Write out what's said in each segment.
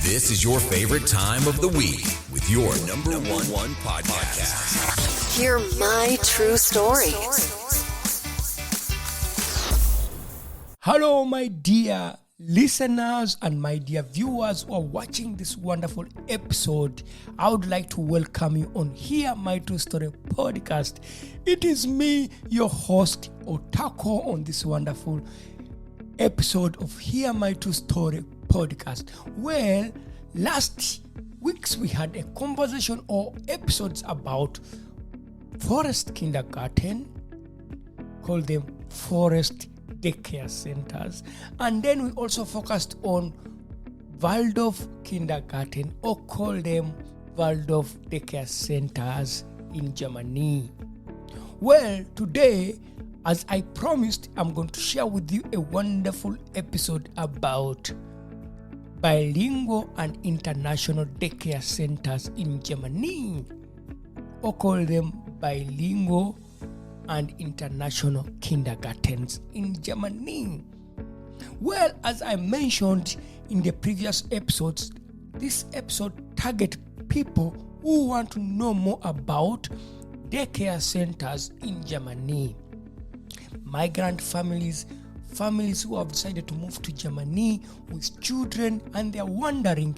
This is your favorite time of the week with your number one podcast. Hear my true story. Hello, my dear listeners and my dear viewers who are watching this wonderful episode. I would like to welcome you on Hear My True Story podcast. It is me, your host, Otako, on this wonderful episode of Hear My True Story podcast. Well, last week's we had a conversation or episodes about forest kindergarten, call them forest daycare centers, and then we also focused on Waldorf kindergarten, or call them Waldorf daycare centers in Germany. Well, today, as I promised, I'm going to share with you a wonderful episode about bilingual and international daycare centers in Germany, or call them bilingual and international kindergartens in Germany. Well, as I mentioned in the previous episodes, this episode targets people who want to know more about daycare centers in Germany. Migrant families who have decided to move to Germany with children, and they're wondering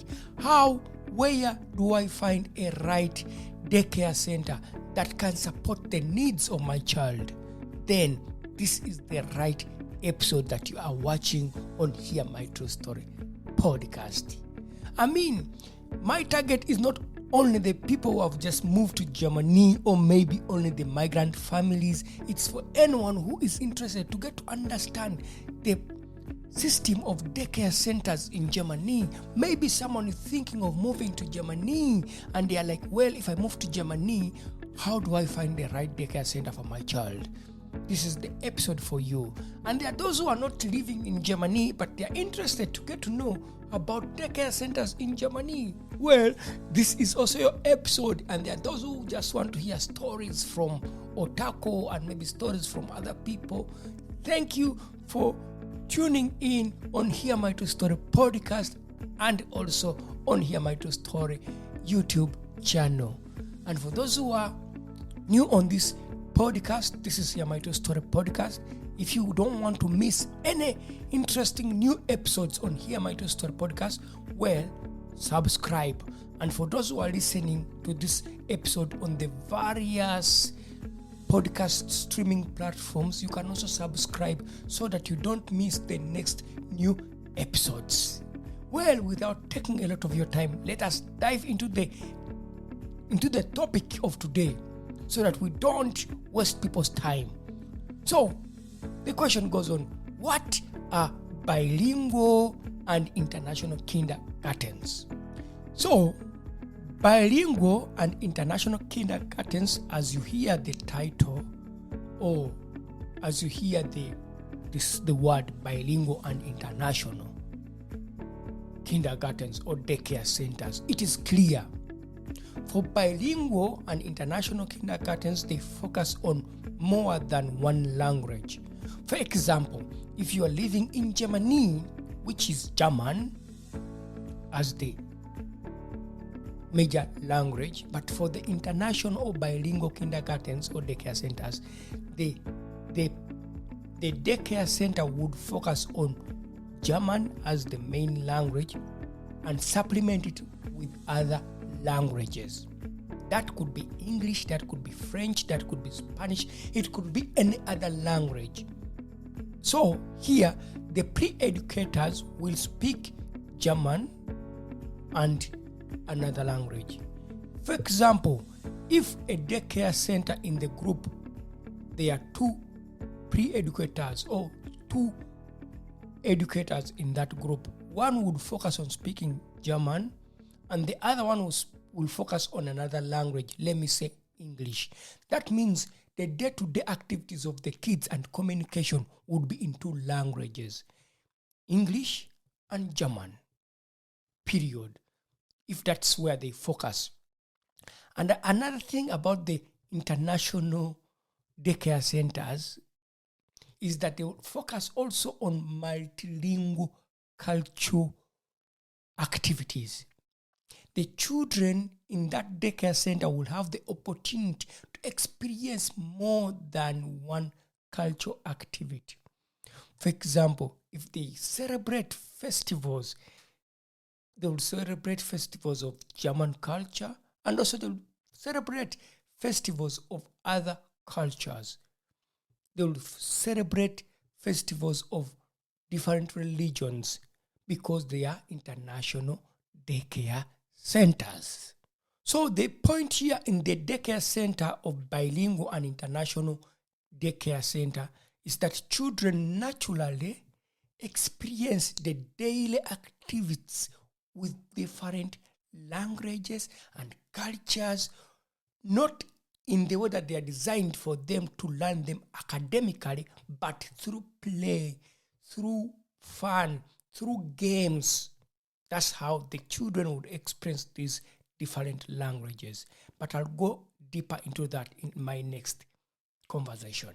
where do I find a right daycare center that can support the needs of my child? Then this is the right episode that you are watching on Hear My True Story podcast. I mean, my target is not only the people who have just moved to Germany, or maybe only the migrant families. It's for anyone who is interested to get to understand the system of daycare centers in Germany. Maybe someone is thinking of moving to Germany and they are like, well, if I move to Germany, how do I find the right daycare center for my child? This is the episode for you. And there are those who are not living in Germany, but they are interested to get to know about daycare centers in Germany. Well, this is also your episode, and there are those who just want to hear stories from Otako and maybe stories from other people. Thank you for tuning in on Hear My True Story podcast and also on Hear My True Story YouTube channel. And for those who are new on this podcast, this is Hear My True Story podcast. If you don't want to miss any interesting new episodes on Hear My True Story podcast, well, subscribe. And for those who are listening to this episode on the various podcast streaming platforms, you can also subscribe so that you don't miss the next new episodes. Well, without taking a lot of your time, let us dive into the topic of today so that we don't waste people's time. So, the question goes on, what are bilingual and international kindergartens? So, bilingual and international kindergartens, as you hear the title, or as you hear the word bilingual and international kindergartens or daycare centers, it is clear. For bilingual and international kindergartens, they focus on more than one language. For example, if you are living in Germany, which is German as the major language, but for the international or bilingual kindergartens or daycare centers, the daycare center would focus on German as the main language and supplement it with other languages. That could be English, that could be French, that could be Spanish, it could be any other language. So here, the pre-educators will speak German and another language. For example, if a daycare center in the group, there are two pre-educators or two educators in that group, one would focus on speaking German and the other one will focus on another language, let me say English. That means the day-to-day activities of the kids and communication would be in two languages, English and German, period, if that's where they focus. And another thing about the international daycare centers is that they will focus also on multilingual culture activities. The children in that daycare center will have the opportunity to experience more than one cultural activity. For example, if they celebrate festivals, they will celebrate festivals of German culture, and also they will celebrate festivals of other cultures. They will celebrate festivals of different religions because they are international daycare centers. So the point here in the daycare center of bilingual and international daycare center is that children naturally experience the daily activities with different languages and cultures, not in the way that they are designed for them to learn them academically, but through play, through fun, through games. That's how the children would experience these different languages. But I'll go deeper into that in my next conversation.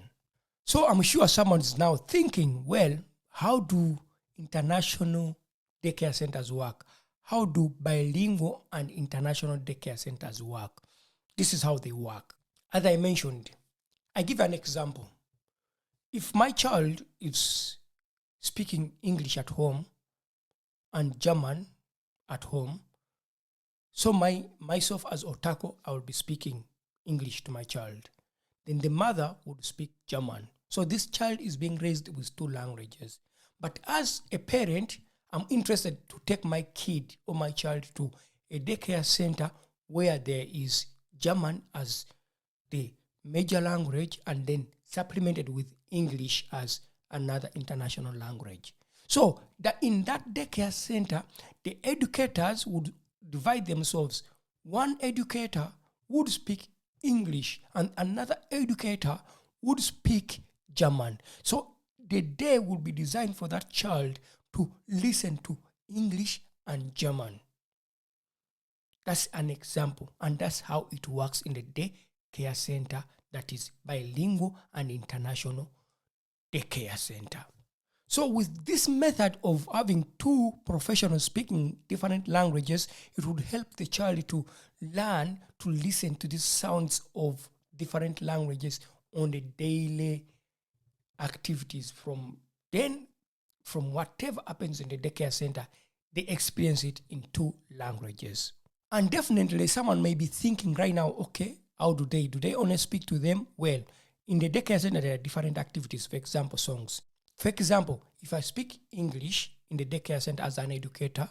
So I'm sure someone is now thinking, well, how do international daycare centers work? How do bilingual and international daycare centers work? This is how they work. As I mentioned, I give an example. If my child is speaking English at home and German at home, so myself as Otako, I will be speaking English to my child. Then the mother would speak German. So this child is being raised with two languages. But as a parent, I'm interested to take my kid or my child to a daycare center where there is German as the major language and then supplemented with English as another international language. So that in that daycare center, the educators would divide themselves. One educator would speak English and another educator would speak German. So the day would be designed for that child to listen to English and German. That's an example, and that's how it works in the daycare center that is bilingual and international daycare center. So with this method of having two professionals speaking different languages, it would help the child to learn to listen to the sounds of different languages on the daily activities. From whatever happens in the daycare center, they experience it in two languages. And definitely someone may be thinking right now, okay, how do they? Do they only speak to them? Well, in the daycare center, there are different activities. For example, songs. For example, if I speak English in the daycare center as an educator,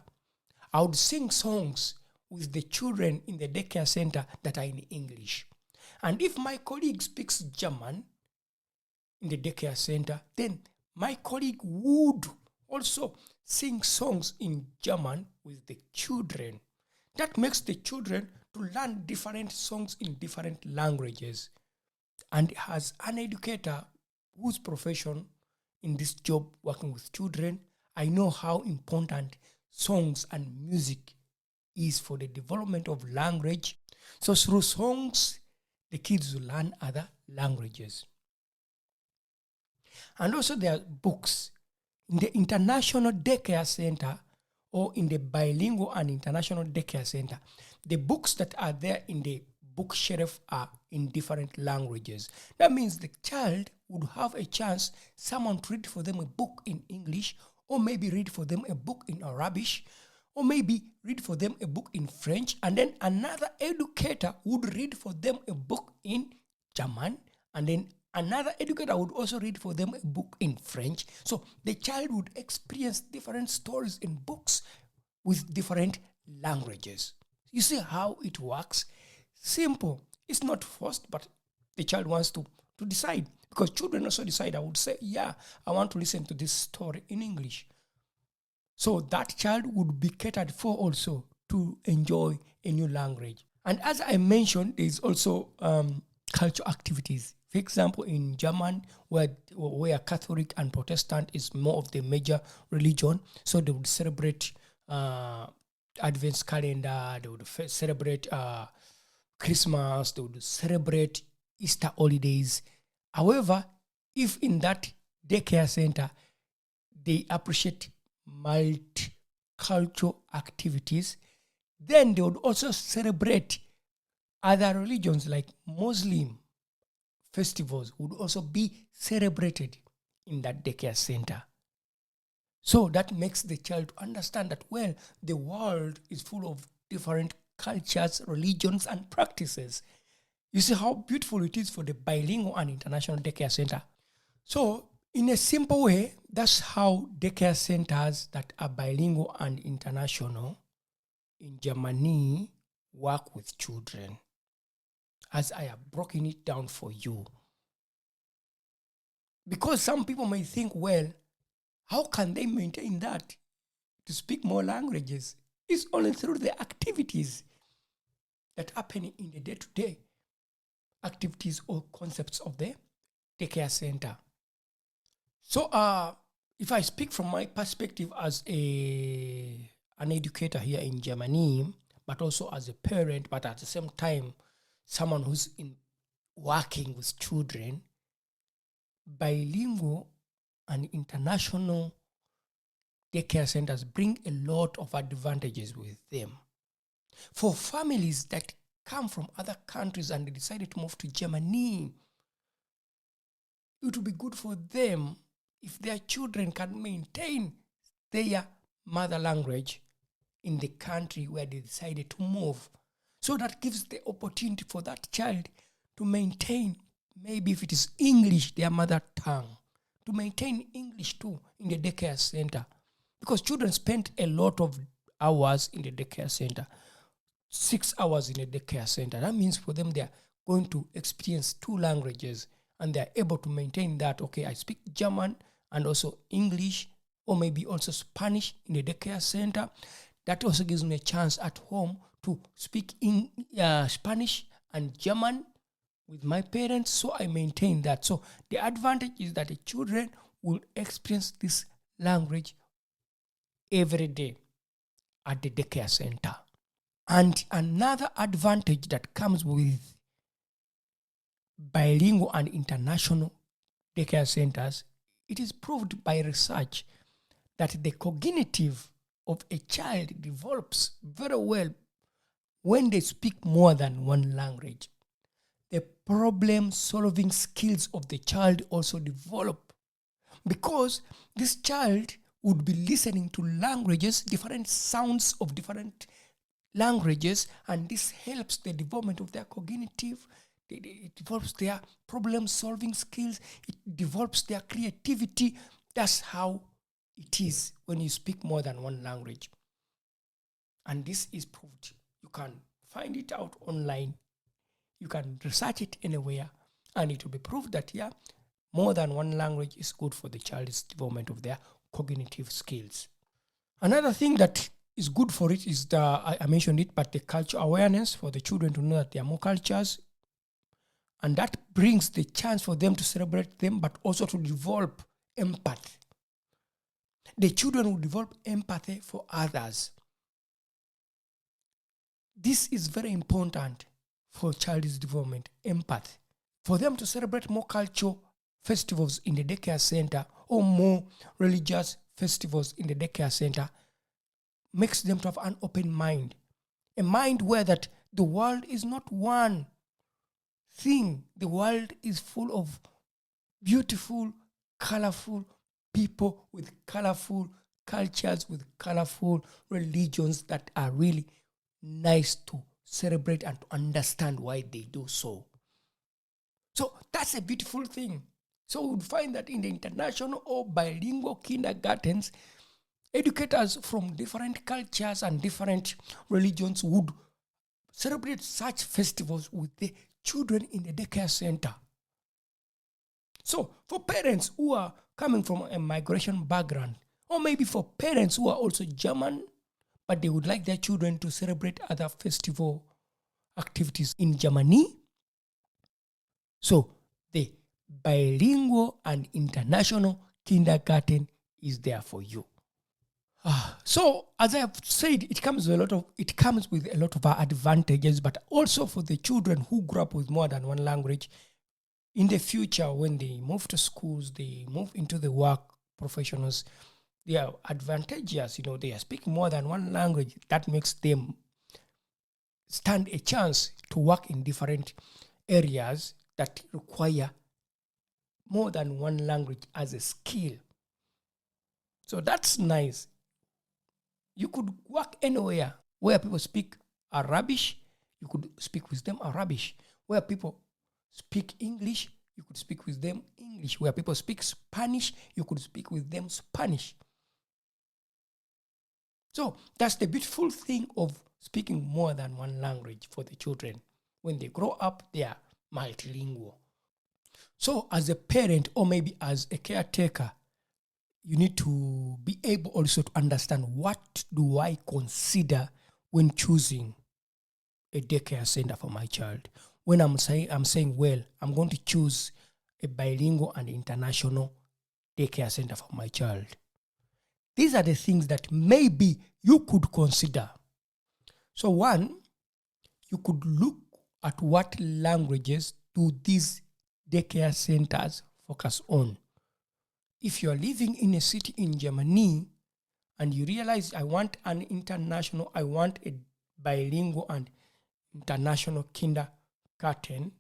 I would sing songs with the children in the daycare center that are in English. And if my colleague speaks German in the daycare center, then my colleague would also sing songs in German with the children. That makes the children to learn different songs in different languages. And as an educator whose profession in this job working with children, I know how important songs and music is for the development of language. So through songs, the kids will learn other languages. And also there are books. In the international daycare center or in the bilingual and international daycare center, the books that are there in the bookshelf are in different languages. That means the child would have a chance, someone to read for them a book in English, or maybe read for them a book in Arabic, or maybe read for them a book in French, and then another educator would read for them a book in German, and then another educator would also read for them a book in French. So the child would experience different stories in books with different languages. You see how it works? Simple. It's not forced, but the child wants to decide. Because children also decide. I would say, yeah, I want to listen to this story in English. So that child would be catered for also to enjoy a new language. And as I mentioned, there's also cultural activities. For example, in German, where Catholic and Protestant is more of the major religion, so they would celebrate Advent calendar, they would celebrate Christmas, they would celebrate Easter holidays. However, if in that daycare center, they appreciate multicultural cultural activities. Then they would also celebrate other religions, like Muslim festivals would also be celebrated in that daycare center. So that makes the child understand that, well, the world is full of different cultures, religions, and practices. You see how beautiful it is for the bilingual and international daycare center. So in a simple way, that's how daycare centers that are bilingual and international in Germany work with children, as I have broken it down for you. Because some people may think, well, how can they maintain that to speak more languages? It's only through the activities that happen in the day-to-day activities or concepts of the daycare center. So if I speak from my perspective as an educator here in Germany, but also as a parent, but at the same time, someone who's working with children, bilingual and international daycare centers bring a lot of advantages with them. For families that come from other countries and they decided to move to Germany, it would be good for them if their children can maintain their mother language in the country where they decided to move. So that gives the opportunity for that child to maintain, maybe if it is English, their mother tongue, to maintain English too in the daycare center. Because children spend a lot of hours in the daycare center, 6 hours in the daycare center. That means for them, they are going to experience 2 languages and they are able to maintain that, okay, I speak German and also English, or maybe also Spanish in the daycare center. That also gives me a chance at home to speak in Spanish and German with my parents, so I maintain that. So the advantage is that the children will experience this language every day at the daycare center. And another advantage that comes with bilingual and international daycare centers, it is proved by research that the cognitive of a child develops very well when they speak more than one language. The problem-solving skills of the child also develop, because this child would be listening to languages, different sounds of different languages, and this helps the development of their cognitive. It develops their problem-solving skills. It develops their creativity. That's how it is when you speak more than one language. And this is proved. You can find it out online. You can research it anywhere, and it will be proved that, yeah, more than one language is good for the child's development of their cognitive skills. Another thing that is good for it is I mentioned it, but the culture awareness for the children to know that there are more cultures, and that brings the chance for them to celebrate them, but also to develop empathy. The children will develop empathy for others. This is very important for child's development, empathy. For them to celebrate more cultural festivals in the daycare center or more religious festivals in the daycare center makes them to have an open mind. A mind where that the world is not one thing. The world is full of beautiful, colorful people with colorful cultures, with colorful religions that are really nice to celebrate and to understand why they do so. So that's a beautiful thing. So we would find that in the international or bilingual kindergartens, educators from different cultures and different religions would celebrate such festivals with the children in the daycare center. So for parents who are coming from a migration background, or maybe for parents who are also German, but they would like their children to celebrate other festival activities in Germany, so the bilingual and international kindergarten is there for you. So as I have said, it comes with a lot of advantages, but also for the children who grew up with more than one language, in the future when they move to schools, they move into the work professionals, they are advantageous. They are speaking more than one language. That makes them stand a chance to work in different areas that require more than one language as a skill. So that's nice. You could work anywhere where people speak Arabic, you could speak with them Arabic. Where people speak English, you could speak with them English. Where people speak Spanish, you could speak with them Spanish. So that's the beautiful thing of speaking more than one language for the children. When they grow up, they are multilingual. So as a parent or maybe as a caretaker, you need to be able also to understand, what do I consider when choosing a daycare center for my child? When I'm saying, well, I'm going to choose a bilingual and international daycare center for my child. These are the things that maybe you could consider. So one, you could look at what languages do these daycare centers focus on. If you're living in a city in Germany and you realize I want a bilingual and international kindergarten,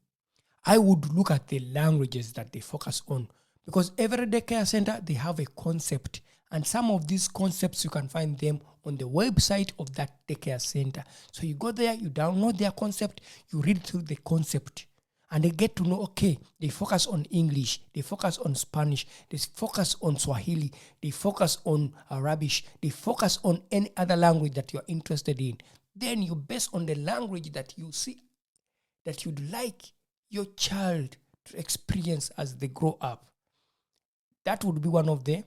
I would look at the languages that they focus on, because every daycare center, they have a concept, and some of these concepts you can find them on the website of that daycare center. So you go there, you download their concept, you read through the concept, and they get to know, okay, they focus on English, they focus on Spanish, they focus on Swahili, they focus on Arabic, they focus on any other language that you're interested in. Then you base on the language that you see that you'd like your child to experience as they grow up. That would be one of the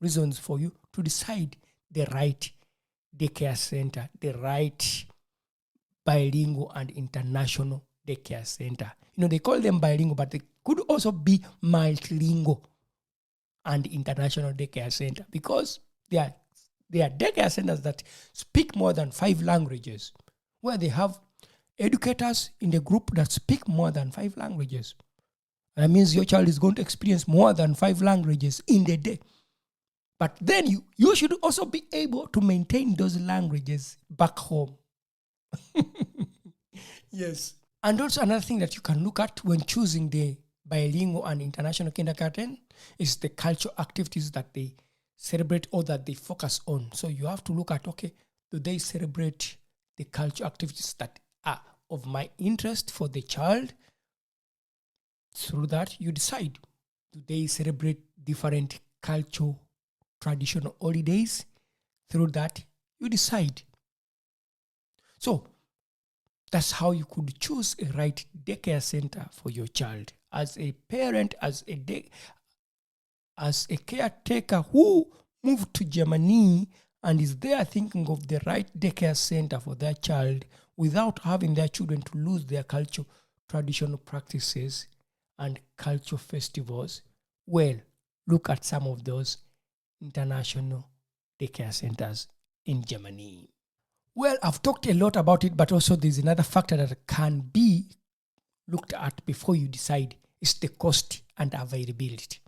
reasons for you to decide the right daycare center, the right bilingual and international daycare center. They call them bilingual, but they could also be multilingual and international daycare center, because they are daycare centers that speak more than 5 languages, where they have educators in the group that speak more than 5 languages. That means your child is going to experience more than 5 languages in the day. But then you should also be able to maintain those languages back home. Yes. And also another thing that you can look at when choosing the bilingual and international kindergarten is the cultural activities that they celebrate or that they focus on. So you have to look at, okay, do they celebrate the cultural activities that are of my interest for the child? Through that, you decide, do they celebrate different cultural traditional holidays? Through that, you decide. So that's how you could choose a right daycare center for your child. As a parent, as a caretaker who moved to Germany and is there thinking of the right daycare center for their child without having their children to lose their cultural traditional practices and cultural festivals, well, look at some of those international daycare centers in Germany. Well, I've talked a lot about it, but also there's another factor that can be looked at before you decide. It's the cost and availability.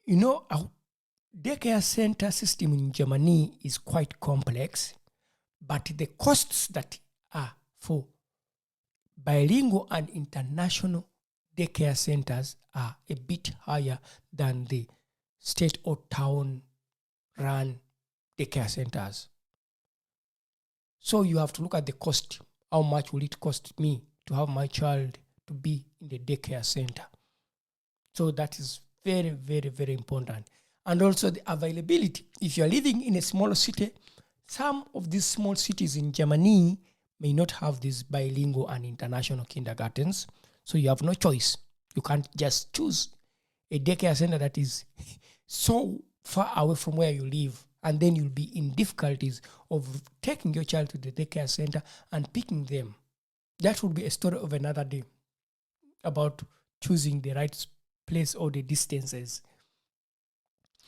Our daycare center system in Germany is quite complex, but the costs that are for bilingual and international daycare centers are a bit higher than the state or town run daycare centers. So you have to look at the cost. How much will it cost me to have my child to be in the daycare center? So that is very, very, very important. And also the availability. If you're living in a small city, some of these small cities in Germany may not have these bilingual and international kindergartens. So you have no choice. You can't just choose a daycare center that is so far away from where you live, and then you'll be in difficulties of taking your child to the daycare center and picking them. That would be a story of another day about choosing the right place or the distances.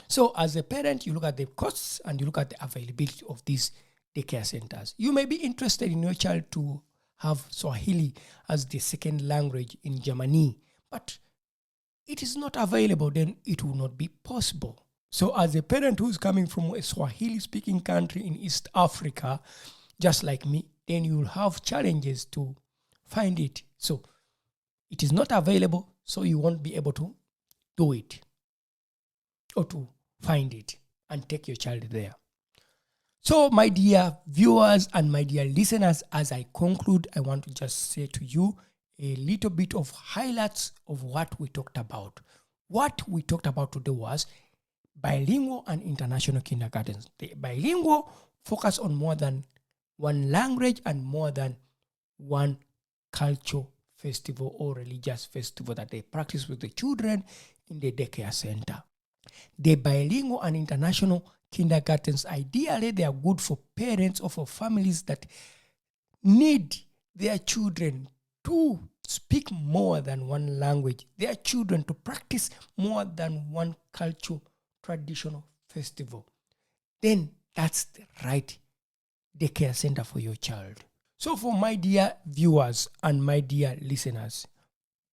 So as a parent, you look at the costs and you look at the availability of these daycare centers. You may be interested in your child to have Swahili as the second language in Germany, but it is not available, then it will not be possible. So as a parent who's coming from a Swahili-speaking country in East Africa, just like me, then you will have challenges to find it. So it is not available, so you won't be able to do it or to find it and take your child there. So my dear viewers and my dear listeners, as I conclude, I want to just say to you a little bit of highlights of what we talked about. What we talked about today was bilingual and international kindergartens. The bilingual focus on more than one language and more than one cultural festival or religious festival that they practice with the children in the daycare center. The bilingual and international kindergartens, ideally, they are good for parents or for families that need their children to speak more than one language, their children to practice more than one cultural traditional festival. Then that's the right daycare center for your child. So for my dear viewers and my dear listeners,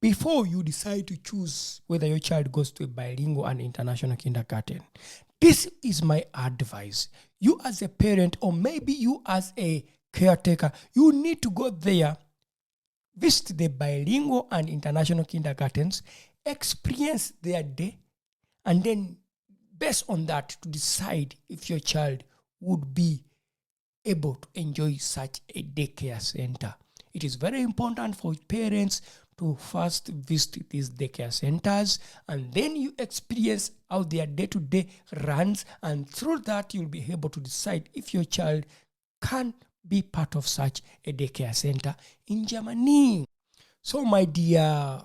before you decide to choose whether your child goes to a bilingual and international kindergarten, this is my advice. You as a parent, or maybe you as a caretaker, you need to go there, visit the bilingual and international kindergartens, experience their day, and then based on that to decide if your child would be able to enjoy such a daycare center. It is very important for parents to first visit these daycare centers, and then you experience how their day-to-day runs, and through that you'll be able to decide if your child can be part of such a daycare center in Germany. So my dear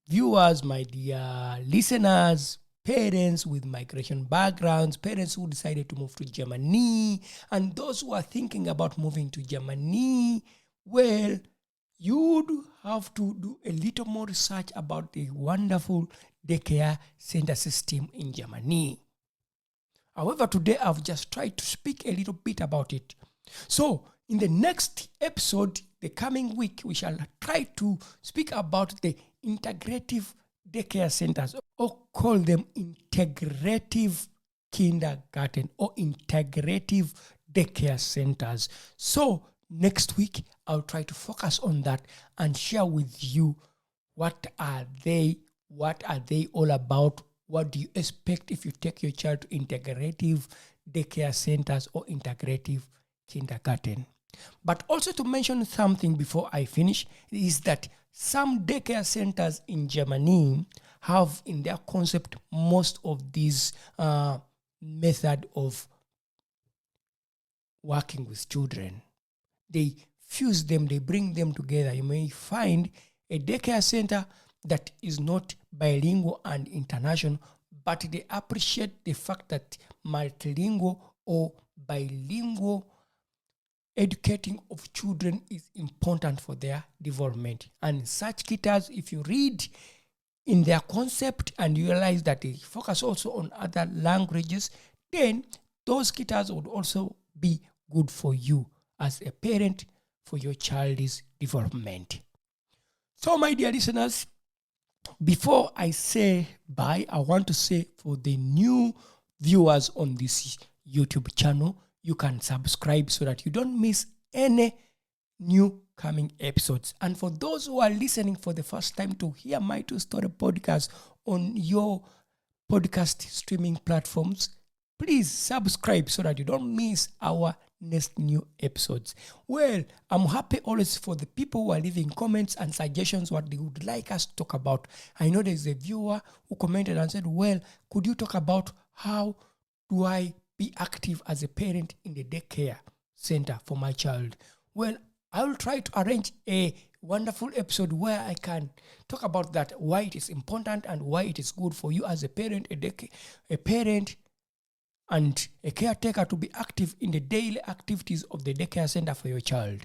viewers, my dear listeners, parents with migration backgrounds, parents who decided to move to Germany, and those who are thinking about moving to Germany, well, you'd have to do a little more research about the wonderful daycare center system in Germany. However, today I've just tried to speak a little bit about it. So, in the next episode, the coming week, we shall try to speak about the integrative daycare centers, or call them integrative kindergarten or integrative daycare centers. So next week, I'll try to focus on that and share with you what are they all about, what do you expect if you take your child to integrative daycare centers or integrative kindergarten. But also to mention something before I finish is that some daycare centers in Germany have in their concept most of these method of working with children. They fuse them, they bring them together. You may find a daycare center that is not bilingual and international, but they appreciate the fact that multilingual or bilingual educating of children is important for their development. And such kitas, if you read in their concept and you realize that they focus also on other languages, then those kitas would also be good for you as a parent for your child's development. So my dear listeners, before I say bye, I want to say for the new viewers on this YouTube channel, you can subscribe so that you don't miss any new coming episodes. And for those who are listening for the first time to hear my True Story podcast on your podcast streaming platforms, please subscribe so that you don't miss our next new episodes. Well, I'm happy always for the people who are leaving comments and suggestions what they would like us to talk about. I know there's a viewer who commented and said, well, could you talk about how do I be active as a parent in the daycare center for my child? Well, I will try to arrange a wonderful episode where I can talk about that, why it is important and why it is good for you as a parent, a parent and a caretaker to be active in the daily activities of the daycare center for your child.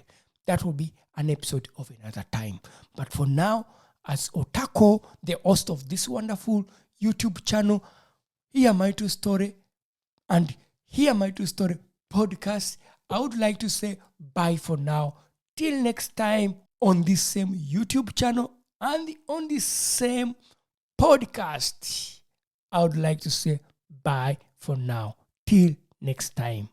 That will be an episode of another time. But for now, as Otako, the host of this wonderful YouTube channel, Hear My True Story, and Hear My True Story podcast, I would like to say bye for now. Till next time on this same YouTube channel and on this same podcast, I would like to say bye for now. Till next time.